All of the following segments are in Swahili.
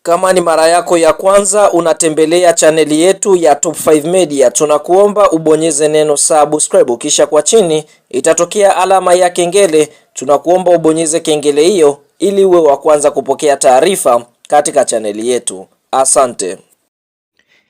Kama ni mara yako ya kwanza unatembelea chaneli yetu ya Top 5 Media, tunakuomba ubonyeze neno subscribe, kisha kwa chini itatokea alama ya kengele. Tunakuomba ubonyeze kengele hiyo ili uwe wa kwanza kupokea taarifa katika chaneli yetu. Asante.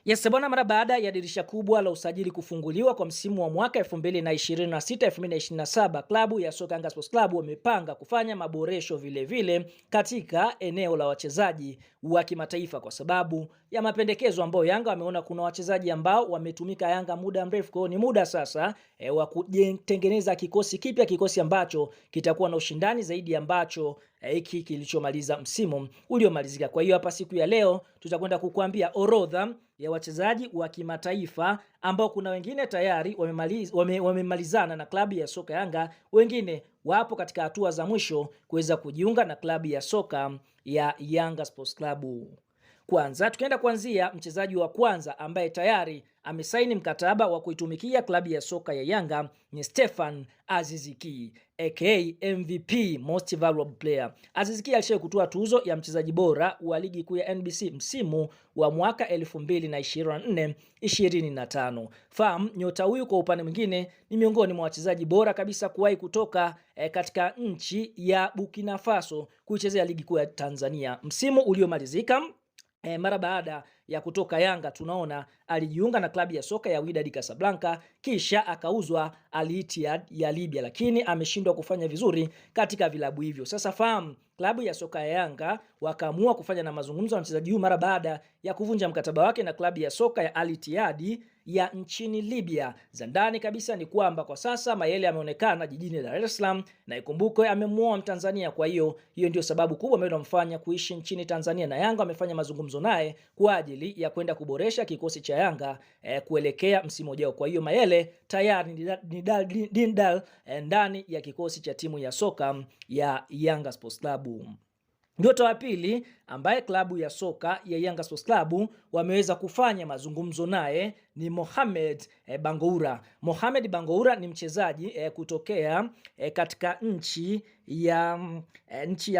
Yes, bwana, mara baada ya dirisha kubwa la usajili kufunguliwa kwa msimu wa mwaka 2026-2027, klabu ya soka Yanga Sports Club wamepanga kufanya maboresho vile katika eneo la wachezaji wa kimataifa, kwa sababu ya mapendekezo ambayo Yanga wameona kuna wachezaji ambao wametumika Yanga muda mrefu. Kwa ni muda sasa wa kutengeneza kikosi kipya, kikosi ambacho kitakuwa na ushindani zaidi ambacho hiki kilichomaliza msimu uliomalizika. Kwa hiyo hapa siku ya leo tutakwenda kukuambia orodha ya wachezaji wa kimataifa ambao kuna wengine tayari wamemalizana na klabu ya soka Yanga, wengine wapo katika hatua za mwisho kuweza kujiunga na klabu ya soka ya Yanga Sports Club. Kwanza tukienda kuanzia mchezaji wa kwanza ambaye tayari amesaini mkataba wa kuitumikia klabu ya soka ya Yanga ni Stefan Aziz Ki aka MVP, Most Valuable Player. Aziz Ki alishawahi kutoa tuzo ya mchezaji bora wa ligi kuu ya NBC msimu wa mwaka 2024-25. Fahamu nyota huyu kwa upande mwingine ni miongoni mwa wachezaji bora kabisa kuwahi kutoka katika nchi ya Burkina Faso kuichezea ligi kuu ya Tanzania. Msimu uliomalizika mara baada ya kutoka Yanga tunaona alijiunga na klabu ya soka ya Wydad Casablanca, kisha akauzwa Al Ittihad ya Libya, lakini ameshindwa kufanya vizuri katika vilabu hivyo. Sasa fahamu klabu ya soka ya Yanga wakaamua kufanya na mazungumzo na mchezaji huyu mara baada ya kuvunja mkataba wake na klabu ya soka ya Al Ittihad ya nchini Libya. Za ndani kabisa ni kwamba kwa sasa Mayele ameonekana jijini Dar es Salaam, na ikumbuke amemuoa Mtanzania. Kwa hiyo ndio sababu kubwa ambayo inamfanya kuishi nchini Tanzania, na Yanga amefanya mazungumzo naye kwa ajili ya kwenda kuboresha kikosi cha Yanga kuelekea msimu ujao. Kwa hiyo Mayele tayari ni ndani ya kikosi cha timu ya soka ya Yanga Sports Club. Nyota wa pili ambaye klabu ya soka ya Yanga Sports Club wameweza kufanya mazungumzo naye ni Mohamed Bangoura. Mohamed Bangoura ni mchezaji kutokea katika nchi ya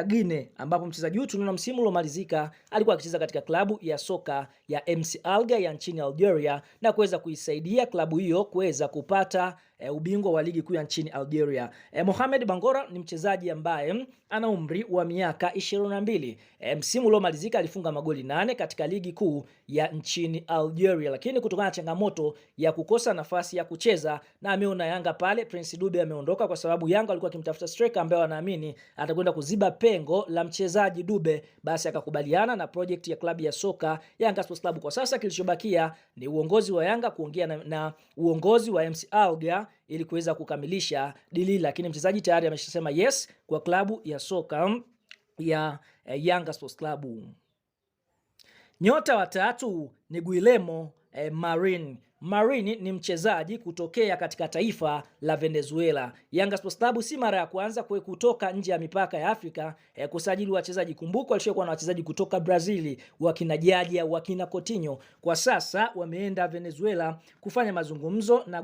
Guinea, ambapo mchezaji huyu tunaona msimu uliomalizika alikuwa akicheza katika klabu ya soka ya MC Alger ya nchini Algeria na kuweza kuisaidia klabu hiyo kuweza kupata ubingwa wa ligi kuu ya nchini Algeria. Mohamed Bangoura ni mchezaji ambaye ana umri wa miaka 22. Msimu uliomalizika alifunga magoli 8 katika ligi kuu ya nchini Algeria, lakini kutokana na changamoto ya kukosa nafasi ya kucheza na ameona Yanga pale Prince Dube ameondoka, kwa sababu Yanga walikuwa kimtafuta striker ambaye wanaamini atakwenda kuziba pengo la mchezaji Dube, basi akakubaliana na project ya klabu ya soka Yanga Sports Club. Kwa sasa kilichobakia ni uongozi wa Yanga kuongea na uongozi wa MC Alger ili kuweza kukamilisha dili, lakini mchezaji tayari ameshasema yes kwa klabu ya soka ya Yanga Sports Club. Nyota wa tatu ni Guillermo Marin. Marin ni mchezaji kutokea katika taifa la Venezuela. Yanga Sports Club si mara ya kwanza kutoka nje ya mipaka ya Afrika kusajili wachezaji. Kumbuka walishakuwa na wachezaji kutoka Brazil, wakina Jaja, wakina Coutinho. Kwa sasa wameenda Venezuela kufanya mazungumzo na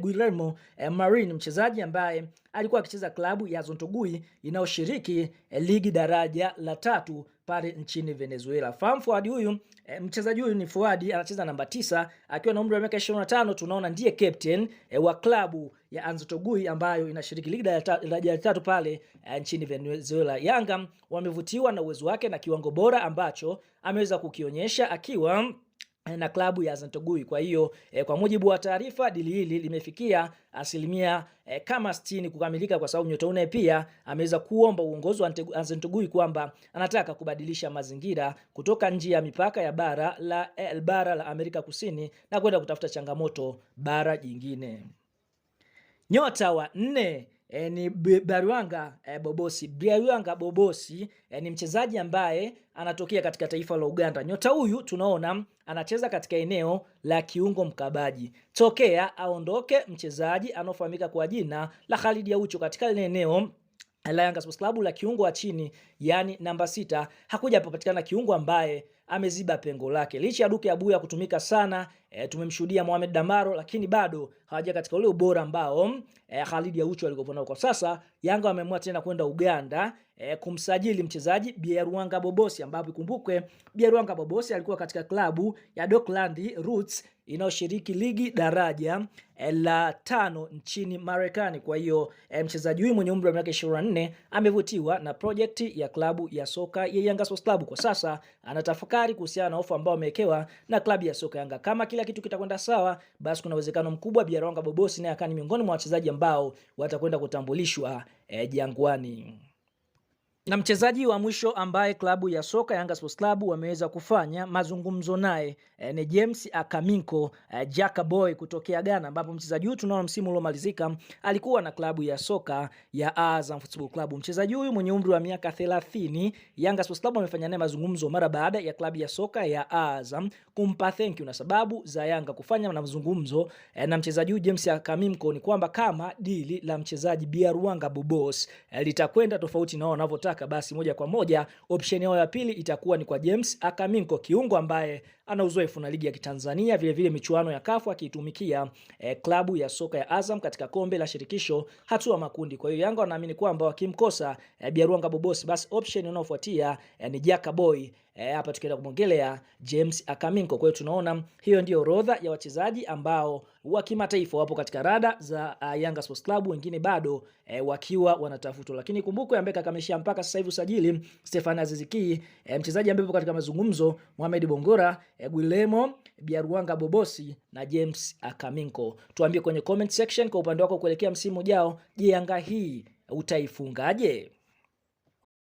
Guillermo Marin, mchezaji ambaye alikuwa akicheza klabu ya Zontogui inayoshiriki ligi daraja la 3 pale nchini Venezuela. Fahamu forward huyu, mchezaji huyu ni forward, anacheza namba 9 akiwa na umri wa miaka 25. Tunaona ndiye captain wa klabu ya Anzotogui ambayo inashiriki ligi daraja la 3 pale nchini Venezuela. Yanga wamevutiwa na uwezo wake na kiwango bora ambacho ameweza kukionyesha akiwa na klabu ya Zantogui. Kwa hiyo kwa mujibu wa taarifa, dili hili limefikia asilimia kama 60 kukamilika, kwa sababu nyota une pia ameweza kuomba uongozi wa Zantogui kwamba anataka kubadilisha mazingira kutoka nje ya mipaka ya bara la Amerika Kusini na kwenda kutafuta changamoto bara jingine. Nyota wa 4 ni Bariwanga Bobosi. Bariwanga Bobosi ni mchezaji ambaye anatokea katika taifa la Uganda. Nyota huyu tunaona anacheza katika eneo la kiungo mkabaji. Tokea aondoke mchezaji anofahamika kwa jina la Khalid Aucho katika eneo la Yanga Sports Club la kiungo wa chini yani namba 6, hakuja patikana kiungo ambaye ameziba pengo lake. Licha ya Duke Abuya kutumika sana, tumemshuhudia Mohamed Damaro, lakini bado hawaja katika ule ubora ambao Khalid Aucho alikuwa nao. Kwa sasa Yanga wameamua tena kwenda Uganda kumsajili mchezaji Byeruwanga Bobosi, ambapo ikumbukwe Byeruwanga Bobosi alikuwa katika klabu ya Dockland Roots inayoshiriki ligi daraja la 5 nchini Marekani. Kwa hiyo mchezaji huyu mwenye umri wa miaka 24 amevutiwa na project ya klabu ya soka ya Yanga Sports Club. Kwa sasa anatafakari kuhusiana na ofa ambayo amewekewa na klabu ya soka Yanga. Kama kila kitu kitakwenda sawa, basi kuna uwezekano mkubwa Byeruwanga Bobosi naye akani miongoni mwa wachezaji ambao watakwenda kutambulishwa Jangwani. Na mchezaji wa mwisho ambaye klabu ya soka Yanga Sports Club wameweza kufanya mazungumzo naye ni James Akaminko Jakaboy kutokea Ghana, ambapo mchezaji huyu tunaona msimu uliomalizika alikuwa na klabu ya soka ya Azam Football Club. Mchezaji huyu mwenye umri wa miaka 30, Yanga Sports Club wamefanya naye mazungumzo mara baada ya klabu ya soka ya Azam kumpa thank you, na sababu za Yanga kufanya mazungumzo na mchezaji huyu James Akaminko ni kwamba kama dili la mchezaji Byeruwanga Bobosi litakwenda tofauti na wanavyotaka, basi moja kwa moja option yao ya pili itakuwa ni kwa James Akaminko, kiungo ambaye ana uzoefu na ligi ya Kitanzania, vile vile michuano ya CAF akiitumikia klabu ya soka ya Azam katika kombe la shirikisho hatua makundi. Kwa hiyo Yanga wanaamini kwamba wakimkosa Byeruwanga Bobosi, basi option inayofuatia ni Jakaboy, hapa tukienda kumongelea James Akaminko. Kwa hiyo tunaona hiyo ndio orodha ya wachezaji ambao wa kimataifa wapo katika rada za Yanga Sports Club, wengine bado wakiwa wanatafutwa. Lakini kumbuko ambaye kakameshia mpaka sasa hivi usajili Stefan Aziz Ki, mchezaji ambaye katika mazungumzo Mohamed Bongora, Guillermo Byeruwanga Bobosi na James Akaminko. Tuambie kwenye comment section kwa upande wako kuelekea msimu ujao, je, Yanga hii utaifungaje?